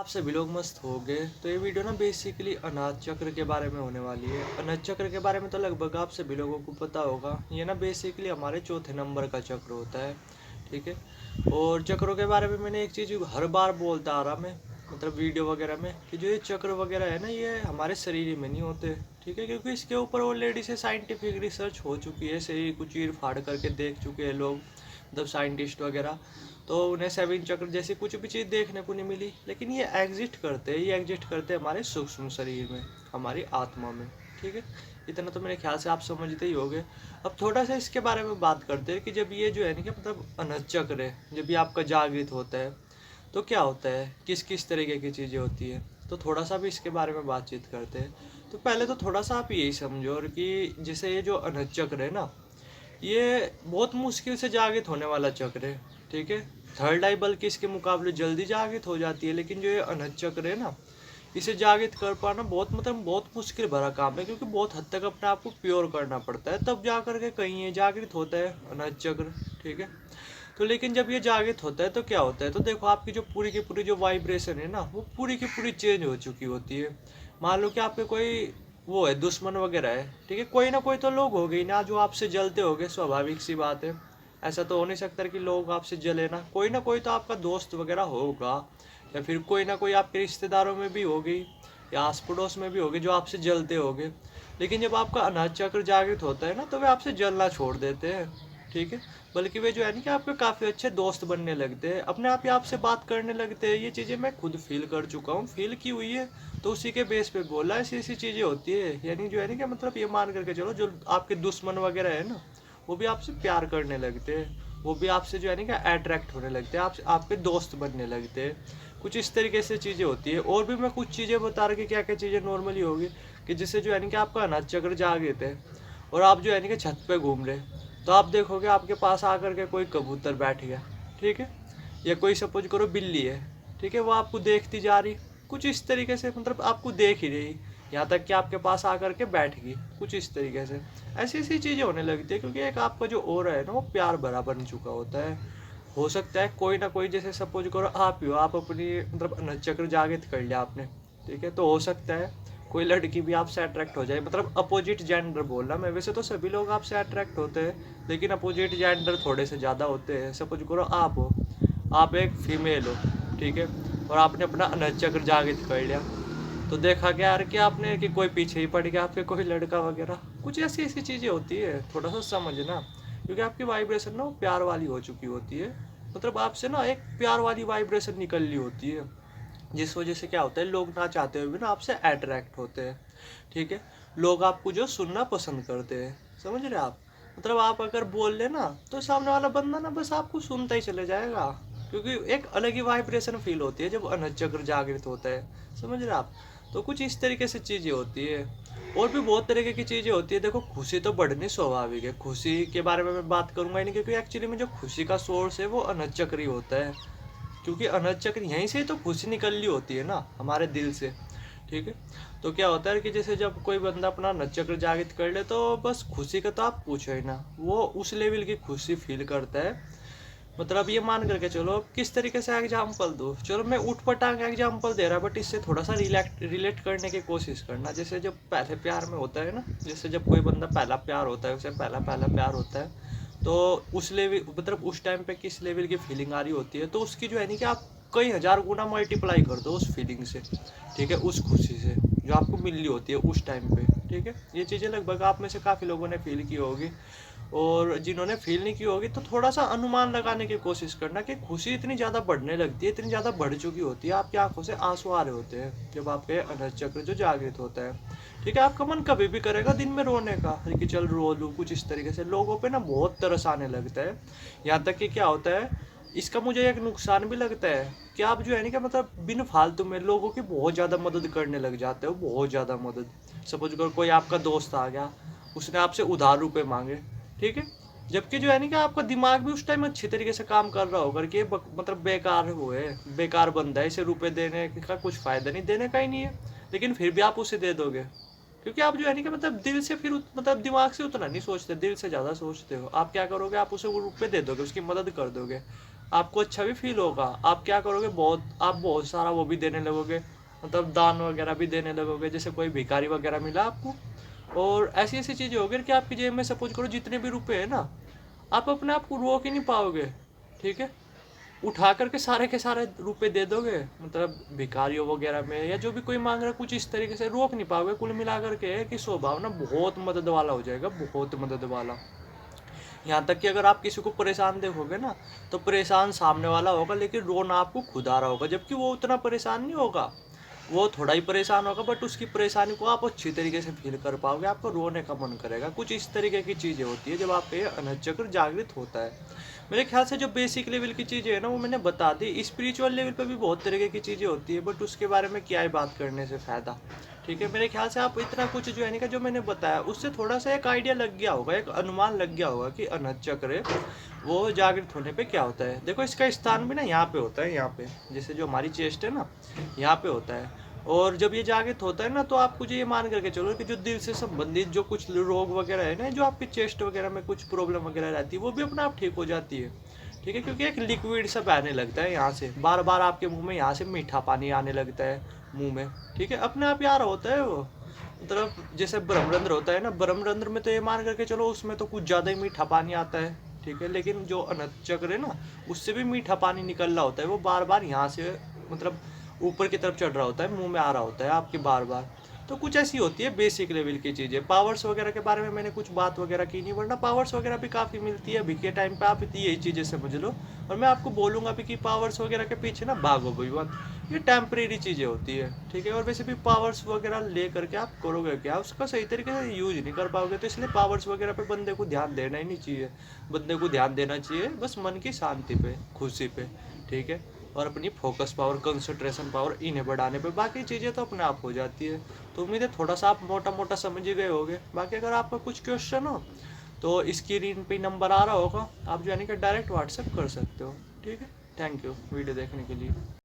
आप सभी लोग मस्त हो गए। तो ये वीडियो ना बेसिकली अनाज चक्र के बारे में होने वाली है। अनाज चक्र के बारे में तो लगभग आप सभी लोगों को पता होगा। ये ना बेसिकली हमारे चौथे नंबर का चक्र होता है। ठीक है। और चक्रों के बारे में मैंने एक चीज़ हर बार बोलता आ रहा मैं, मतलब वीडियो वगैरह में, कि जो ये चक्र वगैरह है ना, ये हमारे शरीर में नहीं होते। ठीक है, क्योंकि इसके ऊपर ऑलरेडी से साइंटिफिक रिसर्च हो चुकी है, सही कुछ चीर फाड़ करके देख चुके हैं लोग, मतलब साइंटिस्ट वगैरह। तो उन्हें सेवन चक्र जैसी कुछ भी चीज़ देखने को नहीं मिली, लेकिन ये एग्जिस्ट करते हैं हमारे सूक्ष्म शरीर में, हमारी आत्मा में। ठीक है, इतना तो मेरे ख्याल से आप समझते ही होंगे। अब थोड़ा सा इसके बारे में बात करते हैं कि जब ये जो है ना, कि मतलब अनहद चक्र है, जब ये आपका जागृत होता है तो क्या होता है, किस किस तरीके की चीज़ें होती है। तो थोड़ा सा भी इसके बारे में बातचीत करते हैं। तो पहले तो थोड़ा सा आप यही समझो, और कि जैसे ये जो अनहद चक्र है ना, ये बहुत मुश्किल से जागृत होने वाला चक्र है। ठीक है, थर्ड आई बल्कि इसके मुकाबले जल्दी जागृत हो जाती है, लेकिन जो ये अनहद चक्र है ना, इसे जागृत कर पाना बहुत मतलब बहुत मुश्किल भरा काम है, क्योंकि बहुत हद तक अपने आप को प्योर करना पड़ता है, तब जा करके कहीं ये जागृत होता है अनहद चक्र। ठीक है। तो लेकिन जब ये जागृत होता है तो क्या होता है, तो देखो आपकी जो पूरी की पूरी जो वाइब्रेशन है ना, वो पूरी की पूरी चेंज हो चुकी होती है। मान लो कि आपके कोई वो है, दुश्मन वगैरह है। ठीक है, कोई ना कोई तो लोग हो गए ना जो आपसे जलते होंगे, स्वाभाविक सी बात है। ऐसा तो हो नहीं सकता कि लोग आपसे जले ना कोई तो आपका दोस्त वगैरह होगा, या फिर कोई ना कोई आपके रिश्तेदारों में भी होगी, या आस पड़ोस में भी होगी जो आपसे जलते होंगे। लेकिन जब आपका अनाज चक्र जागृत होता है ना, तो वे आपसे जलना छोड़ देते हैं। ठीक है, बल्कि वे जो है ना, कि आपके काफ़ी अच्छे दोस्त बनने लगते हैं, अपने आप ही आपसे बात करने लगते हैं। ये चीज़ें मैं खुद फील कर चुका हूँ, फील की हुई है, तो उसी के बेस पे बोला। ऐसी ऐसी चीज़ें होती है, यानी जो है ना, कि मतलब ये मान करके चलो, जो आपके दुश्मन वगैरह है ना, वो भी आपसे प्यार करने लगते हैं, वो भी आपसे जो है ना, कि अट्रैक्ट होने लगते हैं, आपसे आपके दोस्त बनने लगते हैं। कुछ इस तरीके से चीज़ें होती है। और भी मैं कुछ चीज़ें बता रहा कि क्या क्या चीज़ें नॉर्मली होगी, कि जिससे जो है ना, कि आपका अनाज चक्र जागृत है, और आप जो है ना, कि छत पे घूम रहे, तो आप देखोगे आपके पास आकर के कोई कबूतर बैठ गया। ठीक है, या कोई सपोज करो बिल्ली है। ठीक है, वो आपको देखती जा रही, कुछ इस तरीके से, मतलब आपको देख ही रही, यहाँ तक कि आपके पास आकर के बैठ गई, कुछ इस तरीके से। ऐसी ऐसी चीज़ें होने लगती है, क्योंकि एक आपका जो ऑरा है ना, वो प्यार भरा बन चुका होता है। हो सकता है कोई ना कोई, जैसे सपोज करो आप ही हो, आप अपनी मतलब नक्षत्र जागृत कर लिया आपने। ठीक है, तो हो सकता है कोई लड़की भी आपसे अट्रैक्ट हो जाए, मतलब अपोजिट जेंडर बोलना मैं, वैसे तो सभी लोग आपसे अट्रैक्ट होते हैं, लेकिन अपोजिट जेंडर थोड़े से ज़्यादा होते हैं। सपोज करो आप हो, आप एक फीमेल हो। ठीक है, और आपने अपना नक्षत्र जागृत कर लिया, तो देखा क्या यार, कि आपने कि कोई पीछे ही पड़ गया आपके, कोई लड़का वगैरह, कुछ ऐसी ऐसी चीज़ें होती है, थोड़ा सा समझना। क्योंकि आपकी वाइब्रेशन ना वो प्यार वाली हो चुकी होती है, मतलब आपसे ना एक प्यार वाली वाइब्रेशन निकल रही होती है, जिस वजह से क्या होता है, लोग ना चाहते हुए भी ना आपसे अट्रैक्ट होते हैं। ठीक है, लोग आपको जो सुनना पसंद करते हैं, समझ रहे आप, मतलब आप अगर बोल लेना, तो सामने वाला बंदा ना बस आपको सुनता ही चले जाएगा, क्योंकि एक अलग ही वाइब्रेशन फील होती है जब अनहद चक्र जागृत होता है। समझ रहे आप। तो कुछ इस तरीके से चीज़ें होती है। और भी बहुत तरीके की चीज़ें होती है। देखो, खुशी तो बढ़नी स्वाभाविक है, खुशी के बारे में मैं बात करूंगा ही नहीं, क्योंकि एक्चुअली में जो खुशी का सोर्स है वो अनहद चक्र ही होता है। क्योंकि अनहद चक्र यहीं से तो खुशी निकल रही होती है ना, हमारे दिल से। ठीक है, तो क्या होता है कि जैसे जब कोई बंदा अपना अनहद चक्र जागृत कर ले, तो बस खुशी का तो आप पूछो ही ना, वो उस लेवल की खुशी फील करता है। मतलब ये मान करके चलो, किस तरीके से एग्जाम्पल दो, चलो मैं उठ पटांग एग्जाम्पल दे रहा, बट इससे थोड़ा सा रिलेट करने की कोशिश करना। जैसे जब पहले प्यार में होता है ना, जैसे जब कोई बंदा पहला प्यार होता है, उसे पहला पहला प्यार होता है, तो उस लेवल, मतलब उस टाइम पे किस लेवल की फीलिंग आ रही होती है, तो उसकी जो है नहीं, कि आप कई हजार गुना मल्टीप्लाई कर दो उस फीलिंग से। ठीक है, उस खुशी से जो आपको मिल रही होती है उस टाइम पे। ठीक है, ये चीज़ें लगभग आप में से काफ़ी लोगों ने फील की होगी, और जिन्होंने फील नहीं की होगी तो थोड़ा सा अनुमान लगाने की कोशिश करना, कि खुशी इतनी ज़्यादा बढ़ने लगती है, इतनी ज़्यादा बढ़ चुकी होती है, आपकी आंखों से आंसू आ रहे होते हैं जब आपके अनहद चक्र जो जागृत होता है। ठीक है, आपका मन कभी भी करेगा दिन में रोने का, कि चल रो लूँ, कुछ इस तरीके से लोगों पे ना बहुत तरस आने लगता है। यहाँ तक कि क्या होता है, इसका मुझे एक नुकसान भी लगता है, कि आप जो है ना, कि मतलब बिन फालतू में लोगों की बहुत ज़्यादा मदद करने लग जाते हो, बहुत ज़्यादा मदद। सपोज करो कोई आपका दोस्त आ गया, उसने आपसे उधार रुपए मांगे। ठीक है, जबकि जो है ना, कि आपका दिमाग भी उस टाइम अच्छी तरीके से काम कर रहा होगा, कि मतलब बेकार हुए, बेकार बंदा है, इसे रुपए देने का कुछ फायदा नहीं, देने का ही नहीं है, लेकिन फिर भी आप उसे दे दोगे। क्योंकि आप जो है ना, कि मतलब दिल से फिर मतलब दिमाग से उतना नहीं सोचते, दिल से ज़्यादा सोचते हो। आप क्या करोगे, आप उसे वो रुपए दे दोगे, उसकी मदद कर दोगे। आपको अच्छा भी फील होगा। आप क्या करोगे, आप बहुत सारा वो भी देने लगोगे, मतलब दान वगैरह भी देने लगोगे, जैसे कोई भिखारी वगैरह मिला आपको। और ऐसी ऐसी चीज़ें होगी कि आपकी जेब में सपोज करो जितने भी रुपए है ना, आप अपने आप को रोक ही नहीं पाओगे। ठीक है, उठा करके सारे के सारे रुपए दे दोगे, मतलब भिखारियों वगैरह में, या जो भी कोई मांग रहा है कुछ इस तरीके से रोक नहीं पाओगे। कुल मिला करके है कि स्वभाव ना बहुत मदद वाला हो जाएगा, बहुत मदद वाला। यहाँ तक कि अगर आप किसी को परेशान देखोगे ना, तो परेशान सामने वाला होगा, लेकिन रोना आपको खुद आ रहा होगा, जबकि वो उतना परेशान नहीं होगा। वो थोड़ा ही परेशान होगा, बट उसकी परेशानी को आप अच्छी तरीके से फील कर पाओगे, आपको रोने का मन करेगा। कुछ इस तरीके की चीज़ें होती है जब आप पे अनहद चक्र जागृत होता है। मेरे ख्याल से जो बेसिक लेवल की चीज़ें है ना, वो मैंने बता दी। स्पिरिचुअल लेवल पे भी बहुत तरीके की चीज़ें होती है, बट उसके बारे में क्या ही बात करने से फ़ायदा। ठीक है, मेरे ख्याल से आप इतना कुछ जो है नहीं, का जो मैंने बताया उससे थोड़ा सा एक आइडिया लग गया होगा, एक अनुमान लग गया होगा कि अनहद चक्र है वो जागृत होने पे क्या होता है। देखो, इसका स्थान भी ना यहाँ पे होता है, यहाँ पे जैसे जो हमारी चेस्ट है ना, यहाँ पे होता है। और जब ये जागृत होता है ना, तो आप कुछ ये मान करके चलो कि जो दिल से संबंधित जो कुछ रोग वगैरह है ना, जो आपकी चेस्ट वगैरह में कुछ प्रॉब्लम वगैरह रहती है, वो भी अपने आप ठीक हो जाती है। ठीक है, क्योंकि एक लिक्विड सा बहने लगता है यहाँ से, बार बार आपके मुंह में यहाँ से मीठा पानी आने लगता है मुंह में। ठीक है, अपने आप यार होता है वो, मतलब जैसे ब्रह्मरंध्र होता है ना, ब्रह्मरंध्र में तो ये मान करके चलो उसमें तो कुछ ज़्यादा ही मीठा पानी आता है। ठीक है, लेकिन जो अनहद चक्र है ना, उससे भी मीठा पानी निकल रहा होता है, वो बार बार यहाँ से मतलब ऊपर की तरफ चढ़ रहा होता है, मुंह में आ रहा होता है आपके बार बार। तो कुछ ऐसी होती है बेसिक लेवल की चीज़ें। पावर्स वगैरह के बारे में मैंने कुछ बात वगैरह की नहीं, वरना पावर्स वगैरह भी काफ़ी मिलती है अभी के टाइम पे, आप यही चीज़ें समझ लो। और मैं आपको बोलूँगा भी कि पावर्स वगैरह के पीछे ना भागो भी मत, ये टेम्परेरी चीज़ें होती है। ठीक है, और वैसे भी पावर्स वगैरह ले करके आप करोगे क्या, उसका सही तरीके से यूज नहीं कर पाओगे। तो इसलिए पावर्स वगैरह पे बंदे को ध्यान देना ही नहीं चाहिए। बंदे को ध्यान देना चाहिए बस मन की शांति पे, खुशी पे। ठीक है, और अपनी फोकस पावर, कंसंट्रेशन पावर, इन्हें बढ़ाने पे बाकी चीज़ें तो अपने आप हो जाती है। तो उम्मीद है थोड़ा सा आप मोटा मोटा समझ ही गए होगे। बाकी अगर आपका कुछ क्वेश्चन हो तो स्क्रीन पे नंबर आ रहा होगा, आप जो है कि डायरेक्ट व्हाट्सएप कर सकते हो। ठीक है, थैंक यू वीडियो देखने के लिए।